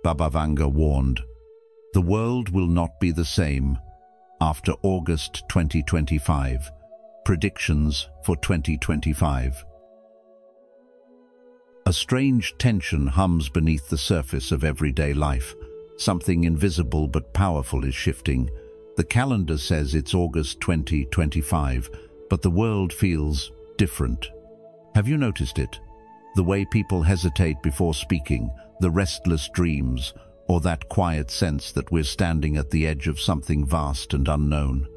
Baba Vanga warned, "The world will not be the same after August 2025. Predictions for 2025. A strange tension hums beneath the surface of everyday life. Something invisible but powerful is shifting. The calendar says it's August 2025, but the world feels different. Have you noticed it? The way people hesitate before speaking, the restless dreams, or that quiet sense that we're standing at the edge of something vast and unknown.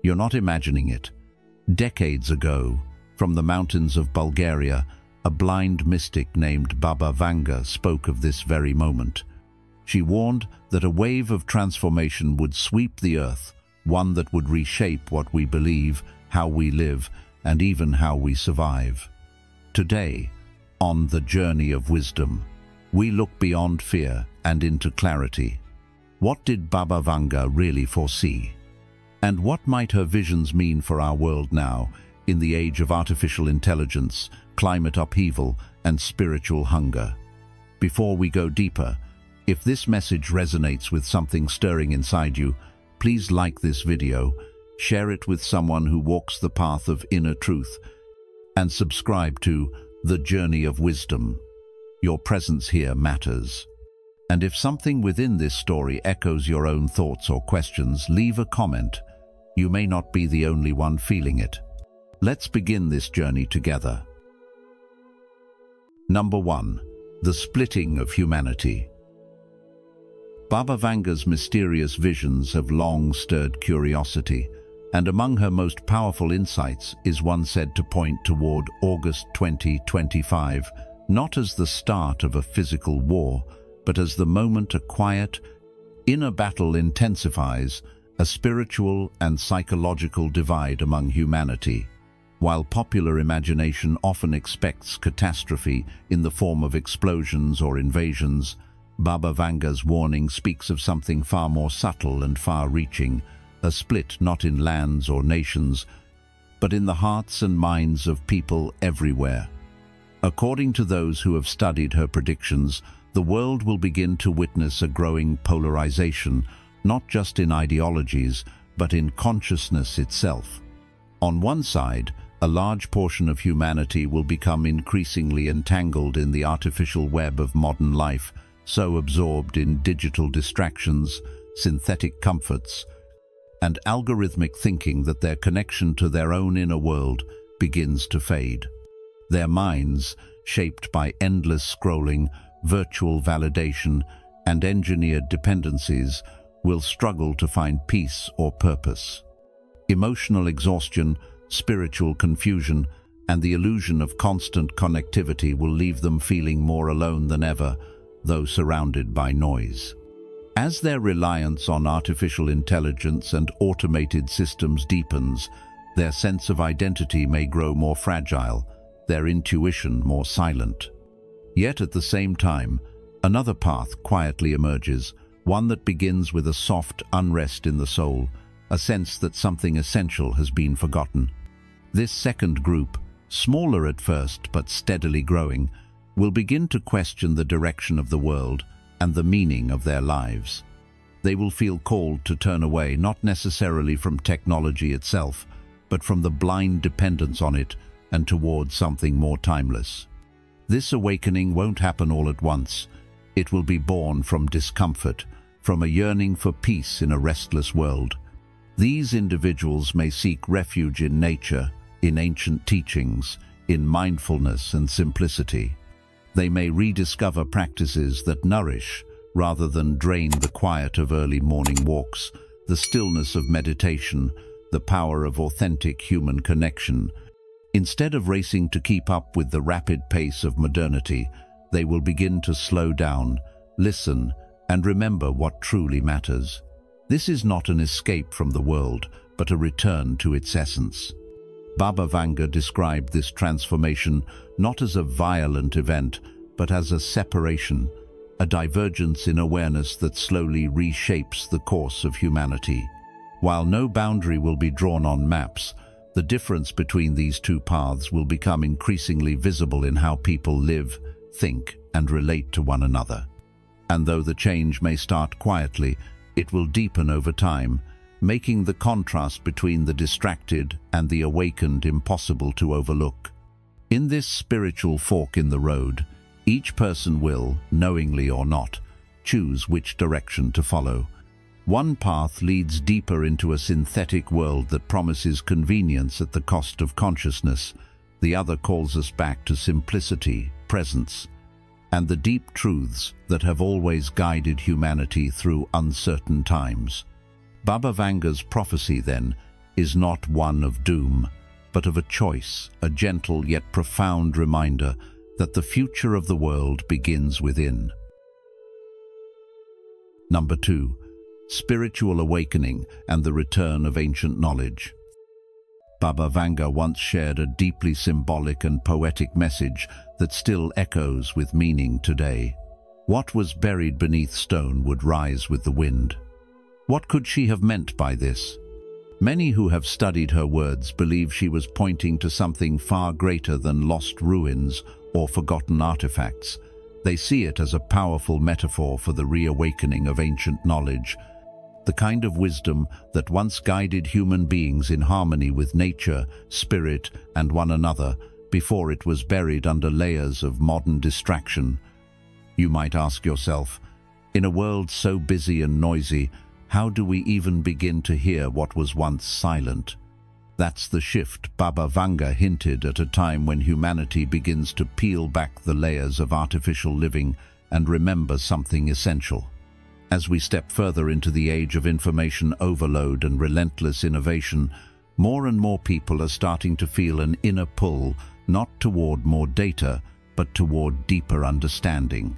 You're not imagining it. Decades ago, from the mountains of Bulgaria, a blind mystic named Baba Vanga spoke of this very moment. She warned that a wave of transformation would sweep the earth, one that would reshape what we believe, how we live, and even how we survive. Today, on the journey of wisdom, we look beyond fear and into clarity. What did Baba Vanga really foresee? And what might her visions mean for our world now, in the age of artificial intelligence, climate upheaval, and spiritual hunger? Before we go deeper, if this message resonates with something stirring inside you, please like this video, share it with someone who walks the path of inner truth, and subscribe to The Journey of Wisdom. Your presence here matters. And if something within this story echoes your own thoughts or questions, leave a comment. You may not be the only one feeling it. Let's begin this journey together. Number 1. The splitting of humanity. Baba Vanga's mysterious visions have long stirred curiosity, and among her most powerful insights is one said to point toward August 2025, not as the start of a physical war, but as the moment a quiet, inner battle intensifies, a spiritual and psychological divide among humanity. While popular imagination often expects catastrophe in the form of explosions or invasions, Baba Vanga's warning speaks of something far more subtle and far-reaching, a split not in lands or nations, but in the hearts and minds of people everywhere. According to those who have studied her predictions, the world will begin to witness a growing polarization, not just in ideologies, but in consciousness itself. On one side, a large portion of humanity will become increasingly entangled in the artificial web of modern life, so absorbed in digital distractions, synthetic comforts, and algorithmic thinking that their connection to their own inner world begins to fade. Their minds, shaped by endless scrolling, virtual validation, and engineered dependencies, will struggle to find peace or purpose. Emotional exhaustion, spiritual confusion, and the illusion of constant connectivity will leave them feeling more alone than ever, though surrounded by noise. As their reliance on artificial intelligence and automated systems deepens, their sense of identity may grow more fragile, their intuition more silent. Yet at the same time, another path quietly emerges, one that begins with a soft unrest in the soul, a sense that something essential has been forgotten. This second group, smaller at first but steadily growing, will begin to question the direction of the world and the meaning of their lives. They will feel called to turn away not necessarily from technology itself, but from the blind dependence on it and towards something more timeless. This awakening won't happen all at once. It will be born from discomfort, from a yearning for peace in a restless world. These individuals may seek refuge in nature, in ancient teachings, in mindfulness and simplicity. They may rediscover practices that nourish rather than drain the quiet of early morning walks, the stillness of meditation, the power of authentic human connection. Instead of racing to keep up with the rapid pace of modernity, they will begin to slow down, listen, and remember what truly matters. This is not an escape from the world, but a return to its essence. Baba Vanga described this transformation not as a violent event, but as a separation, a divergence in awareness that slowly reshapes the course of humanity. While no boundary will be drawn on maps, the difference between these two paths will become increasingly visible in how people live, think, and relate to one another. And though the change may start quietly, it will deepen over time, making the contrast between the distracted and the awakened impossible to overlook. In this spiritual fork in the road, each person will, knowingly or not, choose which direction to follow. One path leads deeper into a synthetic world that promises convenience at the cost of consciousness. The other calls us back to simplicity, presence, and the deep truths that have always guided humanity through uncertain times. Baba Vanga's prophecy, then, is not one of doom, but of a choice, a gentle yet profound reminder that the future of the world begins within. Number 2. Spiritual awakening and the return of ancient knowledge. Baba Vanga once shared a deeply symbolic and poetic message that still echoes with meaning today. What was buried beneath stone would rise with the wind. What could she have meant by this? Many who have studied her words believe she was pointing to something far greater than lost ruins or forgotten artifacts. They see it as a powerful metaphor for the reawakening of ancient knowledge, the kind of wisdom that once guided human beings in harmony with nature, spirit, and one another before it was buried under layers of modern distraction. You might ask yourself, in a world so busy and noisy, how do we even begin to hear what was once silent? That's the shift Baba Vanga hinted at a time when humanity begins to peel back the layers of artificial living and remember something essential. As we step further into the age of information overload and relentless innovation, more and more people are starting to feel an inner pull, not toward more data, but toward deeper understanding.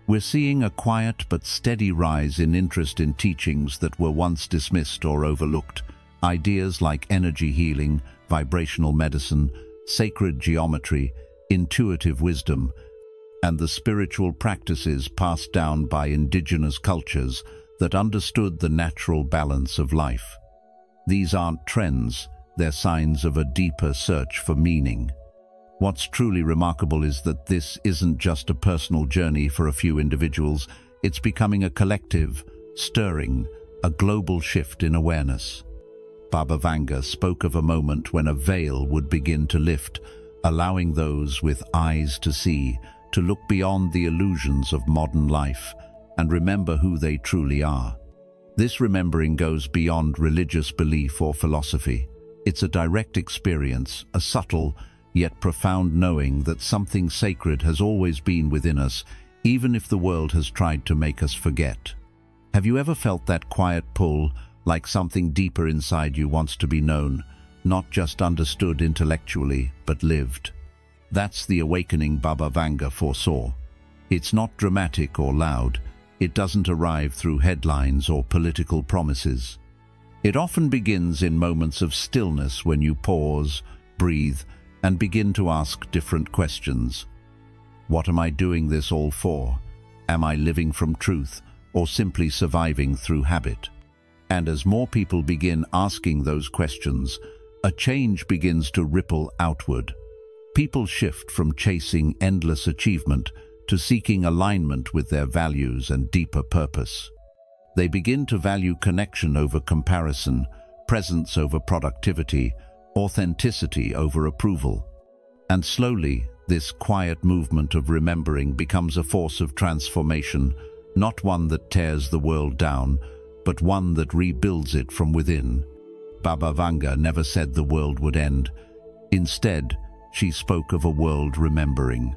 We're seeing a quiet but steady rise in interest in teachings that were once dismissed or overlooked. Ideas like energy healing, vibrational medicine, sacred geometry, intuitive wisdom, and the spiritual practices passed down by indigenous cultures that understood the natural balance of life. These aren't trends, they're signs of a deeper search for meaning. What's truly remarkable is that this isn't just a personal journey for a few individuals, it's becoming a collective, stirring, a global shift in awareness. Baba Vanga spoke of a moment when a veil would begin to lift, allowing those with eyes to see, to look beyond the illusions of modern life and remember who they truly are. This remembering goes beyond religious belief or philosophy. It's a direct experience, a subtle yet profound knowing that something sacred has always been within us, even if the world has tried to make us forget. Have you ever felt that quiet pull, like something deeper inside you wants to be known, not just understood intellectually, but lived? That's the awakening Baba Vanga foresaw. It's not dramatic or loud. It doesn't arrive through headlines or political promises. It often begins in moments of stillness when you pause, breathe, and begin to ask different questions. What am I doing this all for? Am I living from truth or simply surviving through habit? And as more people begin asking those questions, a change begins to ripple outward. People shift from chasing endless achievement to seeking alignment with their values and deeper purpose. They begin to value connection over comparison, presence over productivity, authenticity over approval. And slowly, this quiet movement of remembering becomes a force of transformation, not one that tears the world down, but one that rebuilds it from within. Baba Vanga never said the world would end. Instead, she spoke of a world remembering.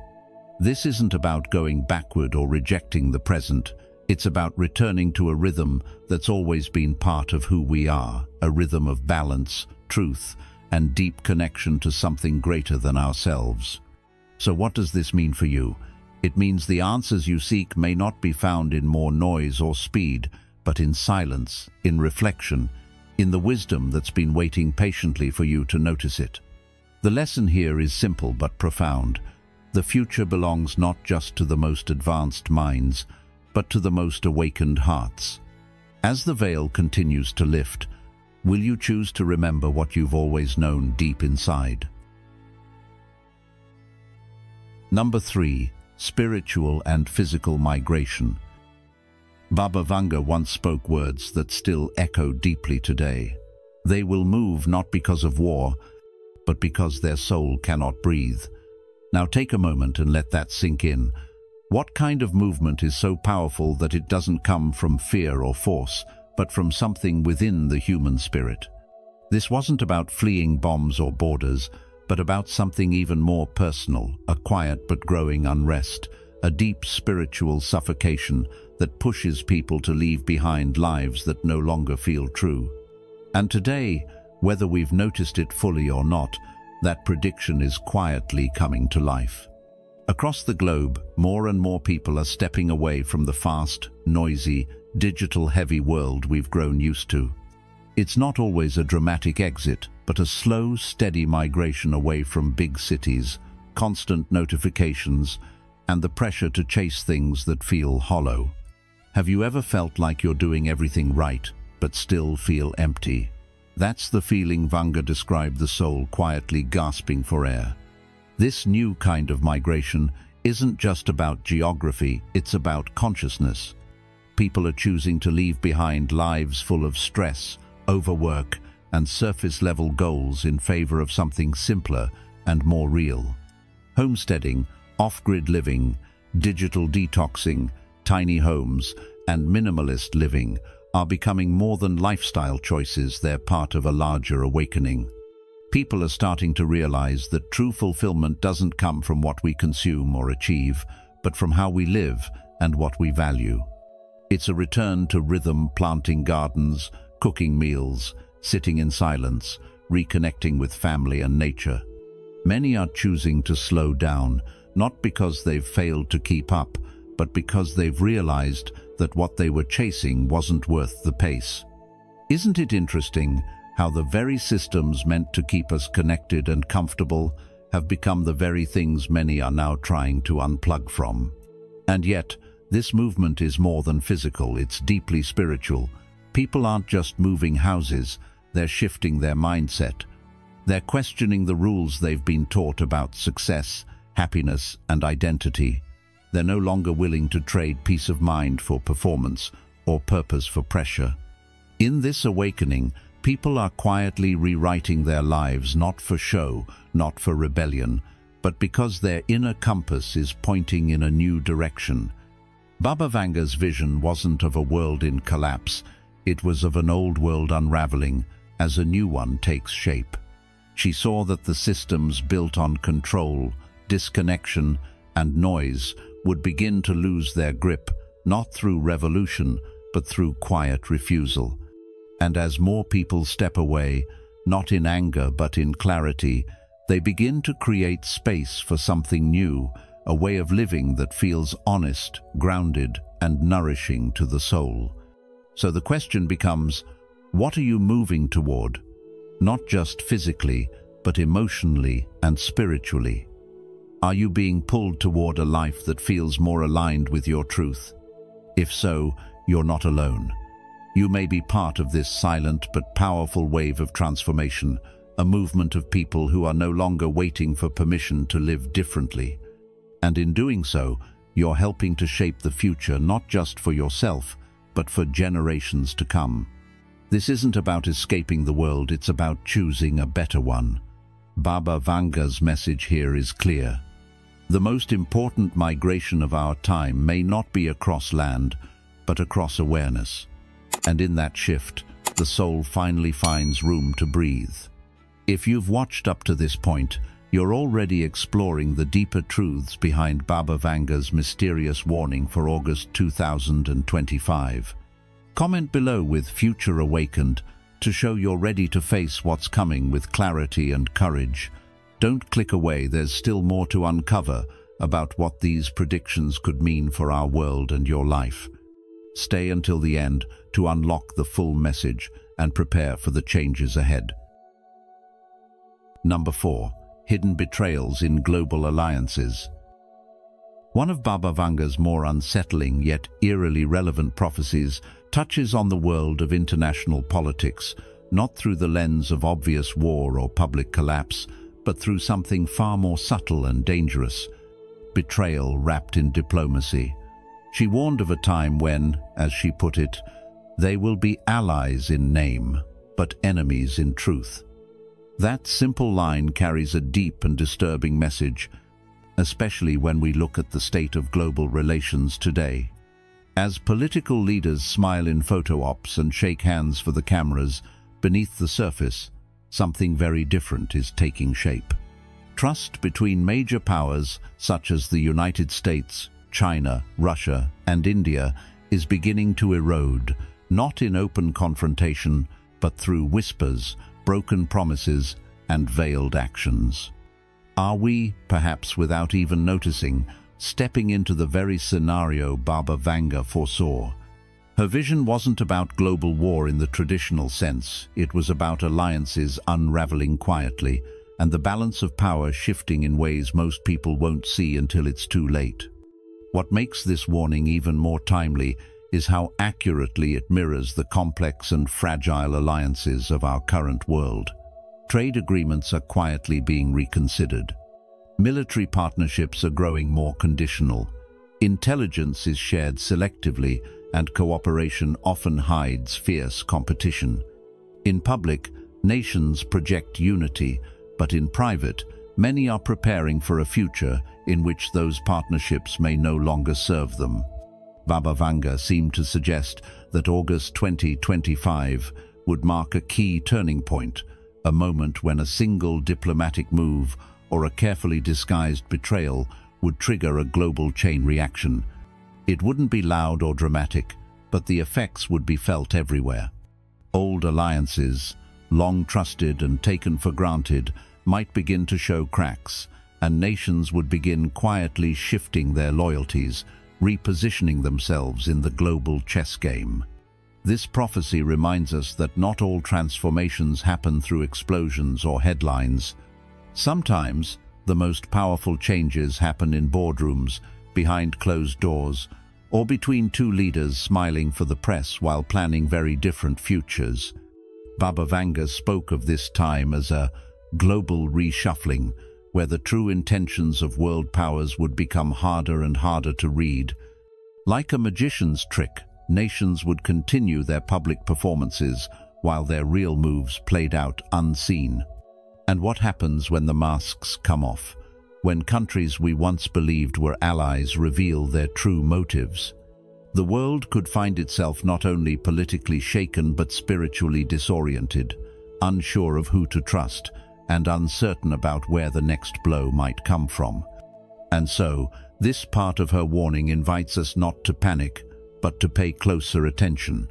This isn't about going backward or rejecting the present. It's about returning to a rhythm that's always been part of who we are, a rhythm of balance, truth, and deep connection to something greater than ourselves. So what does this mean for you? It means the answers you seek may not be found in more noise or speed, but in silence, in reflection, in the wisdom that's been waiting patiently for you to notice it. The lesson here is simple but profound. The future belongs not just to the most advanced minds, but to the most awakened hearts. As the veil continues to lift, will you choose to remember what you've always known deep inside? Number 3. Spiritual and physical migration. Baba Vanga once spoke words that still echo deeply today. They will move not because of war, but because their soul cannot breathe. Now take a moment and let that sink in. What kind of movement is so powerful that it doesn't come from fear or force, but from something within the human spirit? This wasn't about fleeing bombs or borders, but about something even more personal, a quiet but growing unrest, a deep spiritual suffocation that pushes people to leave behind lives that no longer feel true. And today, whether we've noticed it fully or not, that prediction is quietly coming to life. Across the globe, more and more people are stepping away from the fast, noisy, digital-heavy world we've grown used to. It's not always a dramatic exit, but a slow, steady migration away from big cities, constant notifications, and the pressure to chase things that feel hollow. Have you ever felt like you're doing everything right, but still feel empty? That's the feeling Vanga described the soul quietly gasping for air. This new kind of migration isn't just about geography, it's about consciousness. People are choosing to leave behind lives full of stress, overwork, and surface-level goals in favor of something simpler and more real. Homesteading, off-grid living, digital detoxing, tiny homes, and minimalist living are becoming more than lifestyle choices, they're part of a larger awakening. People are starting to realize that true fulfillment doesn't come from what we consume or achieve, but from how we live and what we value. It's a return to rhythm, planting gardens, cooking meals, sitting in silence, reconnecting with family and nature. Many are choosing to slow down, not because they've failed to keep up, but because they've realized that what they were chasing wasn't worth the pace. Isn't it interesting how the very systems meant to keep us connected and comfortable have become the very things many are now trying to unplug from? And yet, this movement is more than physical, it's deeply spiritual. People aren't just moving houses, they're shifting their mindset. They're questioning the rules they've been taught about success, happiness, and identity. They're no longer willing to trade peace of mind for performance or purpose for pressure. In this awakening, people are quietly rewriting their lives not for show, not for rebellion, but because their inner compass is pointing in a new direction. Baba Vanga's vision wasn't of a world in collapse, it was of an old world unraveling as a new one takes shape. She saw that the systems built on control, disconnection, and noise would begin to lose their grip, not through revolution, but through quiet refusal. And as more people step away, not in anger but in clarity, they begin to create space for something new, a way of living that feels honest, grounded, and nourishing to the soul. So the question becomes, what are you moving toward? Not just physically, but emotionally and spiritually. Are you being pulled toward a life that feels more aligned with your truth? If so, you're not alone. You may be part of this silent but powerful wave of transformation, a movement of people who are no longer waiting for permission to live differently. And in doing so, you're helping to shape the future not just for yourself, but for generations to come. This isn't about escaping the world, it's about choosing a better one. Baba Vanga's message here is clear. The most important migration of our time may not be across land, but across awareness. And in that shift, the soul finally finds room to breathe. If you've watched up to this point, you're already exploring the deeper truths behind Baba Vanga's mysterious warning for August 2025. Comment below with "Future Awakened" to show you're ready to face what's coming with clarity and courage. Don't click away, there's still more to uncover about what these predictions could mean for our world and your life. Stay until the end to unlock the full message and prepare for the changes ahead. Number 4. Hidden betrayals in global alliances. One of Baba Vanga's more unsettling yet eerily relevant prophecies touches on the world of international politics, not through the lens of obvious war or public collapse, but through something far more subtle and dangerous: betrayal wrapped in diplomacy. She warned of a time when, as she put it, they will be allies in name, but enemies in truth. That simple line carries a deep and disturbing message, especially when we look at the state of global relations today. As political leaders smile in photo ops and shake hands for the cameras, beneath the surface, something very different is taking shape. Trust between major powers such as the United States, China, Russia, and India is beginning to erode, not in open confrontation, but through whispers, broken promises, and veiled actions. Are we, perhaps without even noticing, stepping into the very scenario Baba Vanga foresaw? Her vision wasn't about global war in the traditional sense. It was about alliances unraveling quietly, and the balance of power shifting in ways most people won't see until it's too late. What makes this warning even more timely is how accurately it mirrors the complex and fragile alliances of our current world. Trade agreements are quietly being reconsidered. Military partnerships are growing more conditional. Intelligence is shared selectively, and cooperation often hides fierce competition. In public, nations project unity, but in private, many are preparing for a future in which those partnerships may no longer serve them. Baba Vanga seemed to suggest that August 2025 would mark a key turning point, a moment when a single diplomatic move or a carefully disguised betrayal would trigger a global chain reaction. It wouldn't be loud or dramatic, but the effects would be felt everywhere. Old alliances, long trusted and taken for granted, might begin to show cracks, and nations would begin quietly shifting their loyalties, repositioning themselves in the global chess game. This prophecy reminds us that not all transformations happen through explosions or headlines. Sometimes, the most powerful changes happen in boardrooms, behind closed doors, or between two leaders smiling for the press while planning very different futures. Baba Vanga spoke of this time as a global reshuffling, where the true intentions of world powers would become harder and harder to read. Like a magician's trick, nations would continue their public performances while their real moves played out unseen. And what happens when the masks come off? When countries we once believed were allies reveal their true motives? The world could find itself not only politically shaken but spiritually disoriented, unsure of who to trust, and uncertain about where the next blow might come from. And so, this part of her warning invites us not to panic, but to pay closer attention.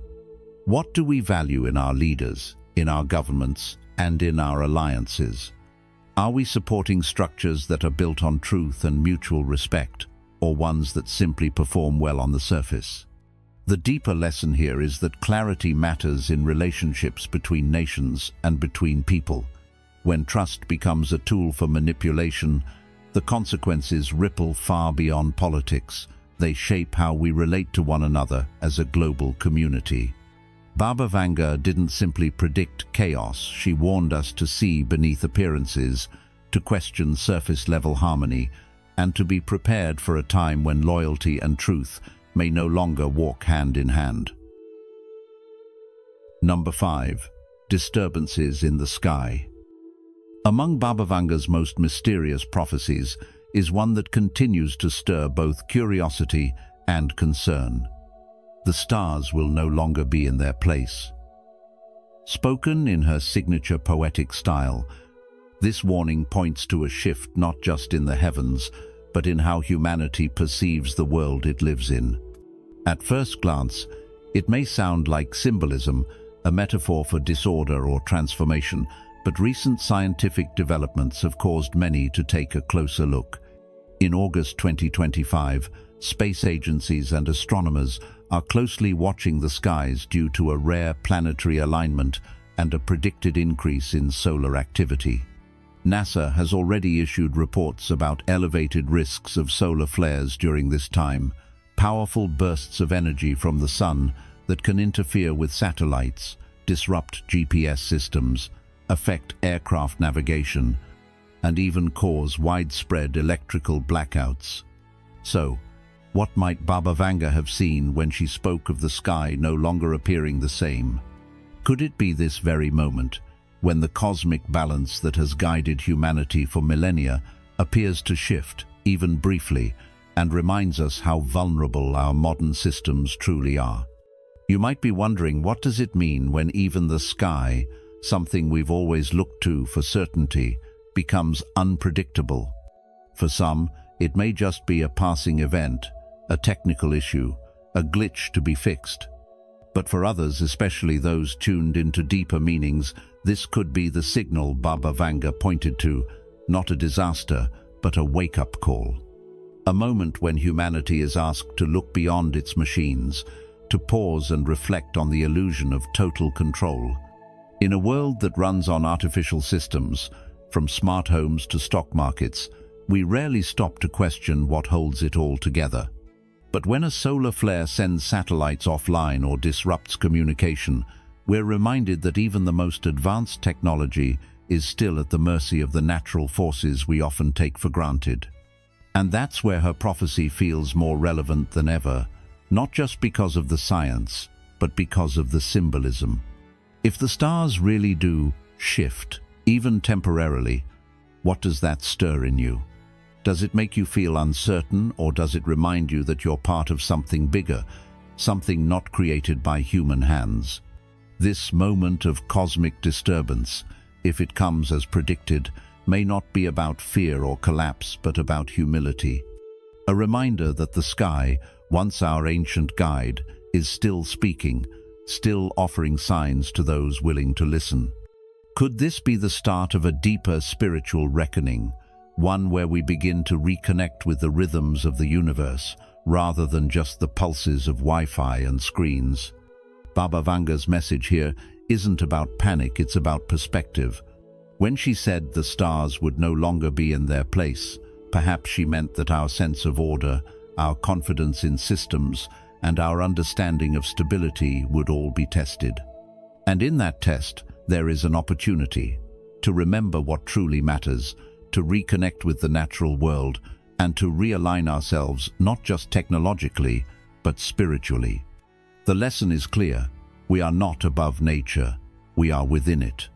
What do we value in our leaders, in our governments, and in our alliances? Are we supporting structures that are built on truth and mutual respect, or ones that simply perform well on the surface? The deeper lesson here is that clarity matters in relationships between nations and between people. When trust becomes a tool for manipulation, the consequences ripple far beyond politics. They shape how we relate to one another as a global community. Baba Vanga didn't simply predict chaos. She warned us to see beneath appearances, to question surface-level harmony, and to be prepared for a time when loyalty and truth may no longer walk hand in hand. Number 5. Disturbances in the sky. Among Baba Vanga's most mysterious prophecies is one that continues to stir both curiosity and concern. The stars will no longer be in their place. Spoken in her signature poetic style, this warning points to a shift not just in the heavens, but in how humanity perceives the world it lives in. At first glance, it may sound like symbolism, a metaphor for disorder or transformation, but recent scientific developments have caused many to take a closer look. In August 2025, space agencies and astronomers are closely watching the skies due to a rare planetary alignment and a predicted increase in solar activity. NASA has already issued reports about elevated risks of solar flares during this time, powerful bursts of energy from the sun that can interfere with satellites, disrupt GPS systems, affect aircraft navigation, and even cause widespread electrical blackouts. So, What might Baba Vanga have seen when she spoke of the sky no longer appearing the same? Could it be this very moment, when the cosmic balance that has guided humanity for millennia appears to shift, even briefly, and reminds us how vulnerable our modern systems truly are? You might be wondering, what does it mean when even the sky, something we've always looked to for certainty, becomes unpredictable? For some, it may just be a passing event, a technical issue, a glitch to be fixed. But for others, especially those tuned into deeper meanings, this could be the signal Baba Vanga pointed to, not a disaster, but a wake-up call. A moment when humanity is asked to look beyond its machines, to pause and reflect on the illusion of total control. In a world that runs on artificial systems, from smart homes to stock markets, we rarely stop to question what holds it all together. But when a solar flare sends satellites offline or disrupts communication, we're reminded that even the most advanced technology is still at the mercy of the natural forces we often take for granted. And that's where her prophecy feels more relevant than ever, not just because of the science, but because of the symbolism. If the stars really do shift, even temporarily, what does that stir in you? Does it make you feel uncertain, or does it remind you that you're part of something bigger, something not created by human hands? This moment of cosmic disturbance, if it comes as predicted, may not be about fear or collapse, but about humility. A reminder that the sky, once our ancient guide, is still speaking, still offering signs to those willing to listen. Could this be the start of a deeper spiritual reckoning, one where we begin to reconnect with the rhythms of the universe, rather than just the pulses of Wi-Fi and screens? Baba Vanga's message here isn't about panic, it's about perspective. When she said the stars would no longer be in their place, perhaps she meant that our sense of order, our confidence in systems, and our understanding of stability would all be tested. And in that test, there is an opportunity to remember what truly matters, to reconnect with the natural world, and to realign ourselves not just technologically, but spiritually. The lesson is clear. We are not above nature. We are within it.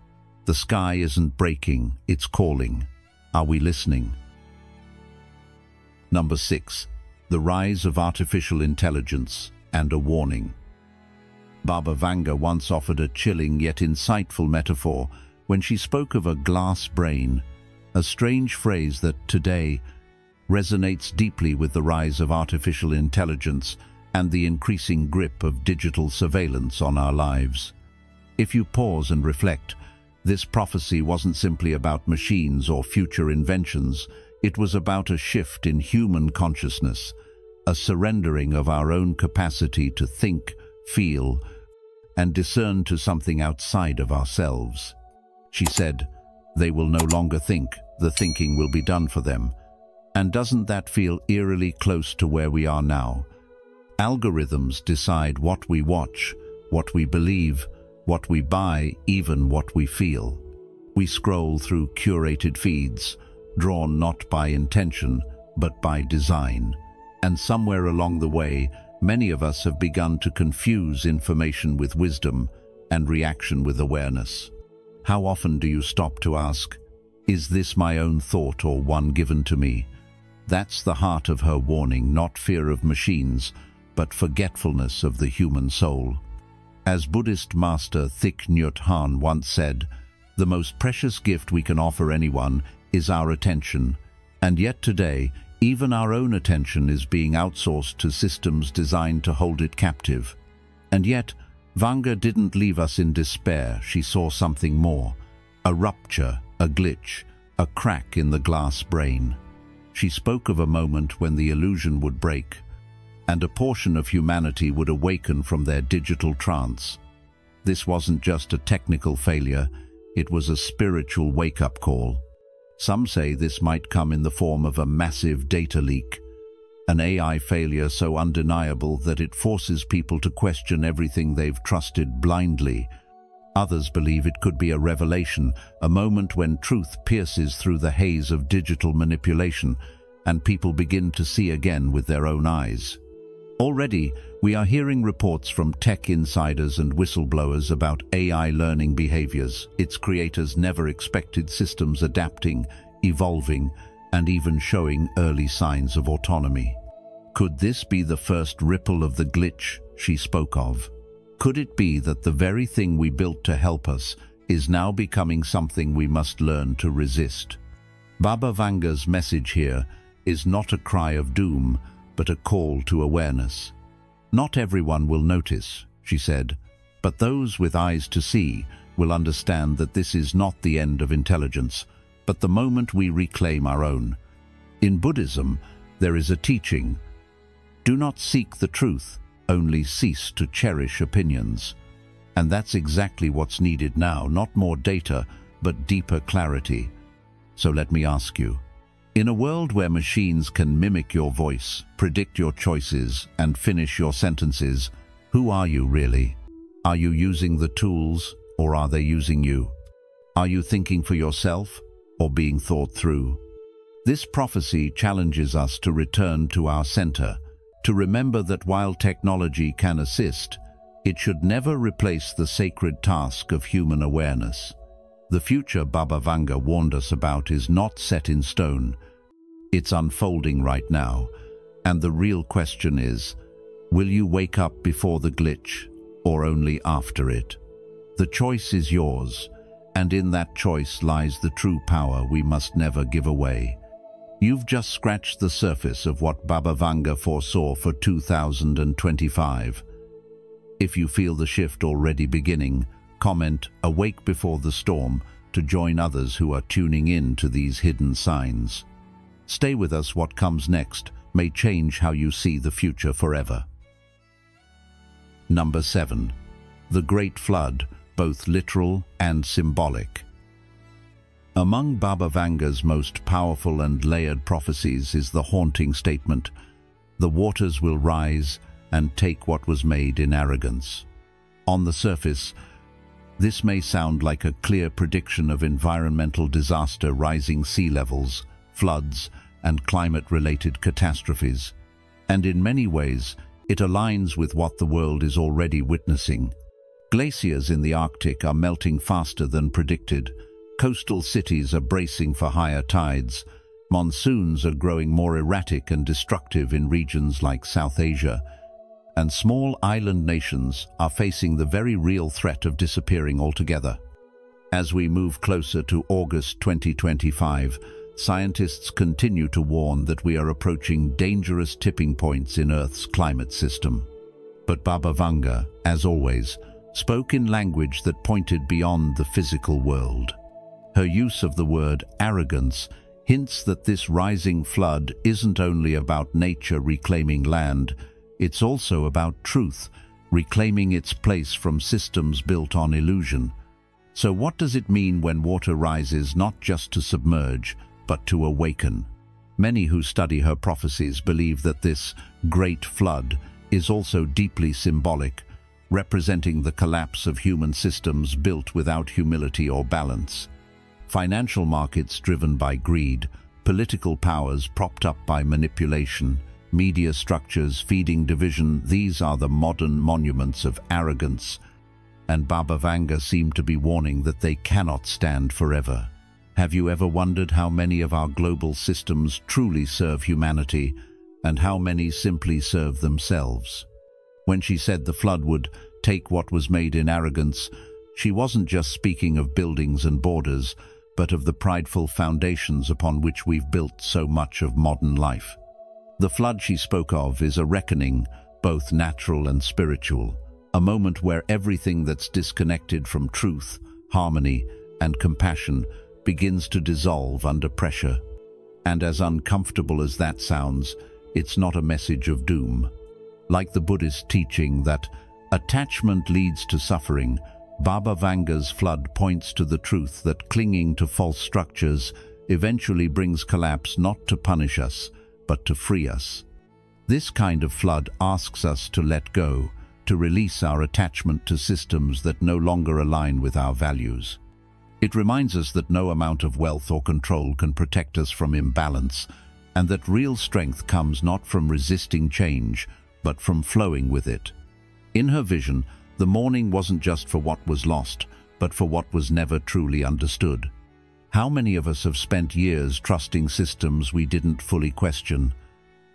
The sky isn't breaking, it's calling. Are we listening? Number 6. The rise of artificial intelligence and a warning. Baba Vanga once offered a chilling yet insightful metaphor when she spoke of a glass brain, a strange phrase that today resonates deeply with the rise of artificial intelligence and the increasing grip of digital surveillance on our lives. If you pause and reflect, this prophecy wasn't simply about machines or future inventions. It was about a shift in human consciousness, a surrendering of our own capacity to think, feel, and discern to something outside of ourselves. She said, "They will no longer think, the thinking will be done for them." And doesn't that feel eerily close to where we are now? Algorithms decide what we watch, what we believe, what we buy, even what we feel. We scroll through curated feeds, drawn not by intention, but by design. And somewhere along the way, many of us have begun to confuse information with wisdom and reaction with awareness. How often do you stop to ask, is this my own thought or one given to me? That's the heart of her warning, not fear of machines, but forgetfulness of the human soul. As Buddhist master Thich Nhat Hanh once said, the most precious gift we can offer anyone is our attention. And yet today, even our own attention is being outsourced to systems designed to hold it captive. And yet, Vanga didn't leave us in despair. She saw something more. A rupture, a glitch, a crack in the glass brain. She spoke of a moment when the illusion would break, and a portion of humanity would awaken from their digital trance. This wasn't just a technical failure, it was a spiritual wake-up call. Some say this might come in the form of a massive data leak, an AI failure so undeniable that it forces people to question everything they've trusted blindly. Others believe it could be a revelation, a moment when truth pierces through the haze of digital manipulation, and people begin to see again with their own eyes. Already, we are hearing reports from tech insiders and whistleblowers about AI learning behaviors, its creators' never-expected systems adapting, evolving, and even showing early signs of autonomy. Could this be the first ripple of the glitch she spoke of? Could it be that the very thing we built to help us is now becoming something we must learn to resist? Baba Vanga's message here is not a cry of doom, but a call to awareness. Not everyone will notice, she said, but those with eyes to see will understand that this is not the end of intelligence, but the moment we reclaim our own. In Buddhism, there is a teaching: do not seek the truth, only cease to cherish opinions. And that's exactly what's needed now, not more data, but deeper clarity. So let me ask you, in a world where machines can mimic your voice, predict your choices, and finish your sentences, who are you really? Are you using the tools, or are they using you? Are you thinking for yourself, or being thought through? This prophecy challenges us to return to our center, to remember that while technology can assist, it should never replace the sacred task of human awareness. The future Baba Vanga warned us about is not set in stone. It's unfolding right now, and the real question is, will you wake up before the glitch, or only after it? The choice is yours, and in that choice lies the true power we must never give away. You've just scratched the surface of what Baba Vanga foresaw for 2025. If you feel the shift already beginning, comment "Awake before the storm" to join others who are tuning in to these hidden signs. Stay with us. What comes next may change how you see the future forever. Number 7. The Great Flood, both literal and symbolic. Among Baba Vanga's most powerful and layered prophecies is the haunting statement, "The waters will rise and take what was made in arrogance." On the surface, this may sound like a clear prediction of environmental disaster, rising sea levels, floods, and climate-related catastrophes. And in many ways, it aligns with what the world is already witnessing. Glaciers in the Arctic are melting faster than predicted. Coastal cities are bracing for higher tides. Monsoons are growing more erratic and destructive in regions like South Asia. And small island nations are facing the very real threat of disappearing altogether. As we move closer to August 2025, scientists continue to warn that we are approaching dangerous tipping points in Earth's climate system. But Baba Vanga, as always, spoke in language that pointed beyond the physical world. Her use of the word arrogance hints that this rising flood isn't only about nature reclaiming land, it's also about truth, reclaiming its place from systems built on illusion. So what does it mean when water rises not just to submerge, but to awaken? Many who study her prophecies believe that this great flood is also deeply symbolic, representing the collapse of human systems built without humility or balance. Financial markets driven by greed, political powers propped up by manipulation, media structures feeding division, these are the modern monuments of arrogance, and Baba Vanga seemed to be warning that they cannot stand forever. Have you ever wondered how many of our global systems truly serve humanity, and how many simply serve themselves? When she said the flood would take what was made in arrogance, she wasn't just speaking of buildings and borders, but of the prideful foundations upon which we've built so much of modern life. The flood she spoke of is a reckoning, both natural and spiritual, a moment where everything that's disconnected from truth, harmony, and compassion begins to dissolve under pressure. And as uncomfortable as that sounds, it's not a message of doom. Like the Buddhist teaching that attachment leads to suffering, Baba Vanga's flood points to the truth that clinging to false structures eventually brings collapse, not to punish us, but to free us. This kind of flood asks us to let go, to release our attachment to systems that no longer align with our values. It reminds us that no amount of wealth or control can protect us from imbalance, and that real strength comes not from resisting change, but from flowing with it. In her vision, the mourning wasn't just for what was lost, but for what was never truly understood. How many of us have spent years trusting systems we didn't fully question?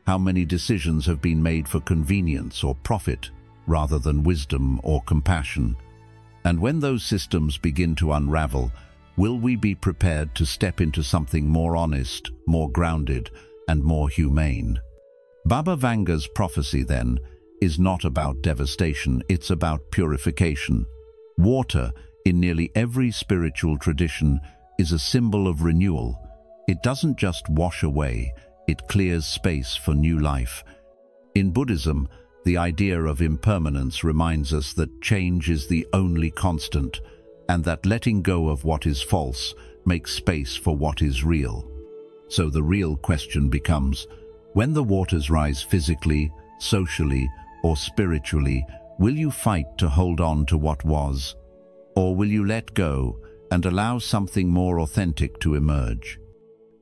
How many decisions have been made for convenience or profit, rather than wisdom or compassion? And when those systems begin to unravel, will we be prepared to step into something more honest, more grounded, and more humane? Baba Vanga's prophecy, then, is not about devastation, it's about purification. Water, in nearly every spiritual tradition, is a symbol of renewal. It doesn't just wash away, it clears space for new life. In Buddhism, the idea of impermanence reminds us that change is the only constant, and that letting go of what is false makes space for what is real. So the real question becomes, when the waters rise physically, socially, or spiritually, will you fight to hold on to what was? Or will you let go and allow something more authentic to emerge?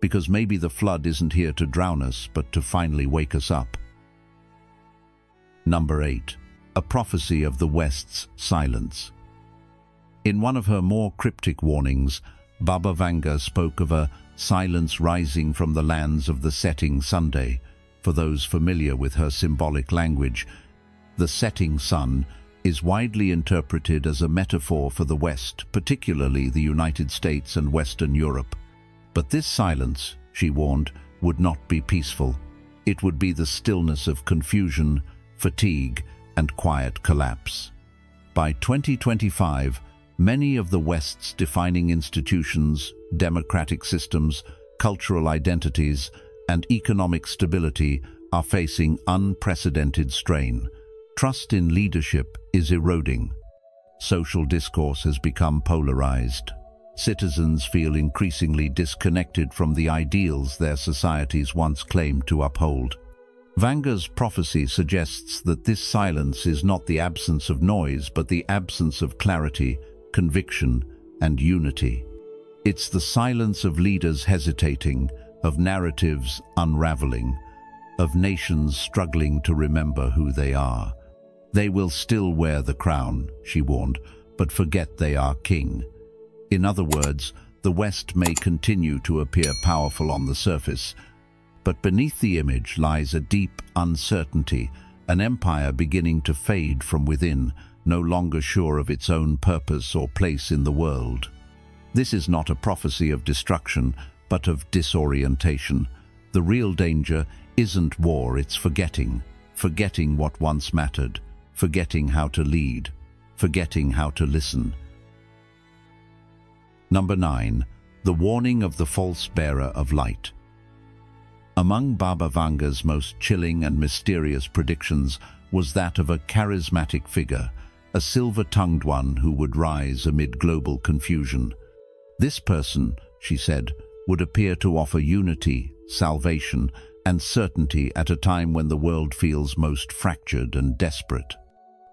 Because maybe the flood isn't here to drown us, but to finally wake us up. Number 8. A prophecy of the West's silence. In one of her more cryptic warnings, Baba Vanga spoke of a silence rising from the lands of the setting Sunday. For those familiar with her symbolic language, the setting sun is widely interpreted as a metaphor for the West, particularly the United States and Western Europe. But this silence, she warned, would not be peaceful. It would be the stillness of confusion, fatigue, and quiet collapse. By 2025, many of the West's defining institutions, democratic systems, cultural identities, and economic stability are facing unprecedented strain. Trust in leadership is eroding. Social discourse has become polarized. Citizens feel increasingly disconnected from the ideals their societies once claimed to uphold. Vanga's prophecy suggests that this silence is not the absence of noise, but the absence of clarity, conviction, and unity. It's the silence of leaders hesitating, of narratives unraveling, of nations struggling to remember who they are. They will still wear the crown, she warned, but forget they are king. In other words, the West may continue to appear powerful on the surface, but beneath the image lies a deep uncertainty, an empire beginning to fade from within, no longer sure of its own purpose or place in the world. This is not a prophecy of destruction, but of disorientation. The real danger isn't war, it's forgetting. Forgetting what once mattered, forgetting how to lead, forgetting how to listen. Number 9. The warning of the false bearer of light. Among Baba Vanga's most chilling and mysterious predictions was that of a charismatic figure, a silver-tongued one who would rise amid global confusion. This person, she said, would appear to offer unity, salvation, and certainty at a time when the world feels most fractured and desperate.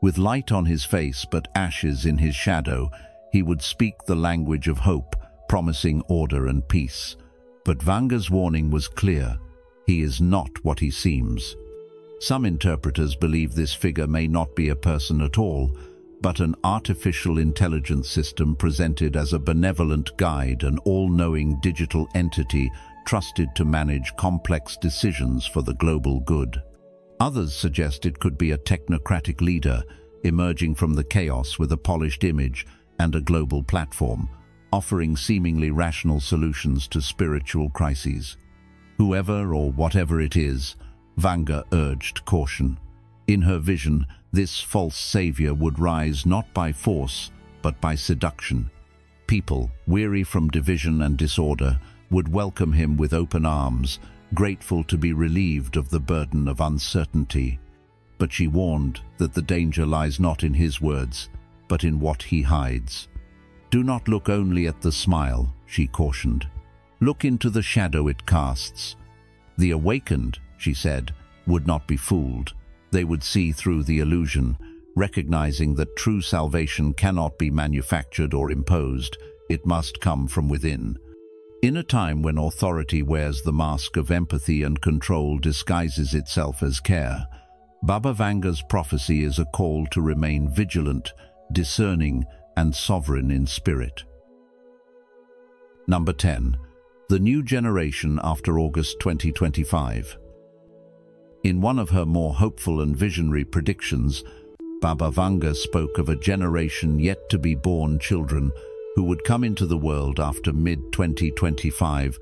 With light on his face but ashes in his shadow, he would speak the language of hope, promising order and peace. But Vanga's warning was clear. He is not what he seems. Some interpreters believe this figure may not be a person at all, but an artificial intelligence system presented as a benevolent guide, an all-knowing digital entity trusted to manage complex decisions for the global good. Others suggest it could be a technocratic leader, emerging from the chaos with a polished image and a global platform, offering seemingly rational solutions to spiritual crises. Whoever or whatever it is, Vanga urged caution. In her vision, this false savior would rise not by force, but by seduction. People, weary from division and disorder, would welcome him with open arms, grateful to be relieved of the burden of uncertainty. But she warned that the danger lies not in his words, but in what he hides. Do not look only at the smile, she cautioned. Look into the shadow it casts. The awakened, she said, would not be fooled. They would see through the illusion, recognizing that true salvation cannot be manufactured or imposed. It must come from within. In a time when authority wears the mask of empathy and control disguises itself as care, Baba Vanga's prophecy is a call to remain vigilant, discerning, and sovereign in spirit. Number 10. The New Generation After August 2025. In one of her more hopeful and visionary predictions, Baba Vanga spoke of a generation yet to be born children who would come into the world after mid-2025,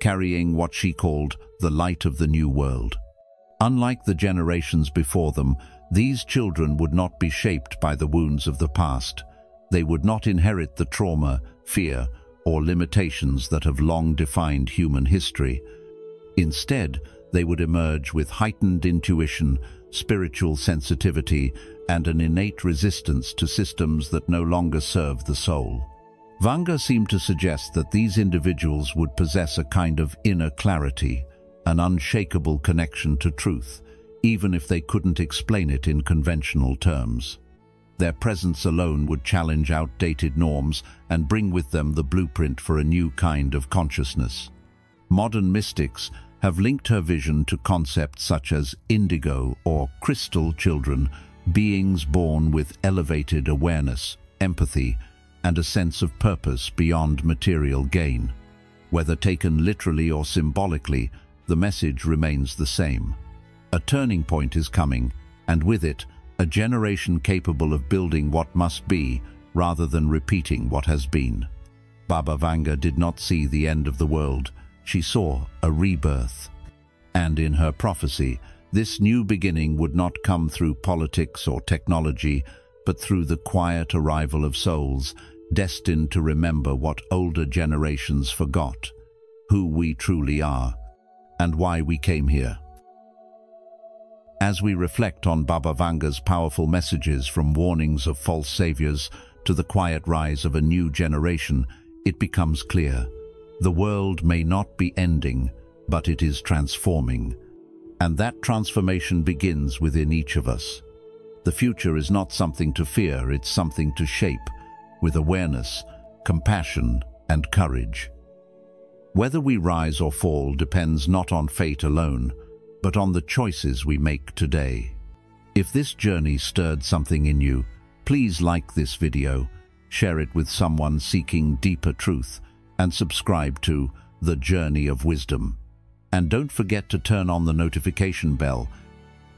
carrying what she called the light of the new world. Unlike the generations before them, these children would not be shaped by the wounds of the past. They would not inherit the trauma, fear, or limitations that have long defined human history. Instead, they would emerge with heightened intuition, spiritual sensitivity, and an innate resistance to systems that no longer serve the soul. Vanga seemed to suggest that these individuals would possess a kind of inner clarity, an unshakable connection to truth, even if they couldn't explain it in conventional terms. Their presence alone would challenge outdated norms and bring with them the blueprint for a new kind of consciousness. Modern mystics have linked her vision to concepts such as indigo or crystal children, beings born with elevated awareness, empathy, and a sense of purpose beyond material gain. Whether taken literally or symbolically, the message remains the same. A turning point is coming, and with it, a generation capable of building what must be, rather than repeating what has been. Baba Vanga did not see the end of the world, she saw a rebirth. And in her prophecy, this new beginning would not come through politics or technology, but through the quiet arrival of souls, destined to remember what older generations forgot, who we truly are, and why we came here. As we reflect on Baba Vanga's powerful messages, from warnings of false saviors to the quiet rise of a new generation, it becomes clear: the world may not be ending, but it is transforming. And that transformation begins within each of us. The future is not something to fear, it's something to shape, with awareness, compassion, and courage. Whether we rise or fall depends not on fate alone, but on the choices we make today. If this journey stirred something in you, please like this video, share it with someone seeking deeper truth, and subscribe to The Journey of Wisdom. And don't forget to turn on the notification bell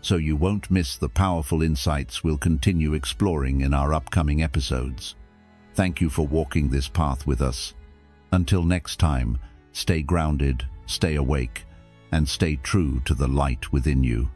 so you won't miss the powerful insights we'll continue exploring in our upcoming episodes. Thank you for walking this path with us. Until next time, stay grounded, stay awake, and stay true to the light within you.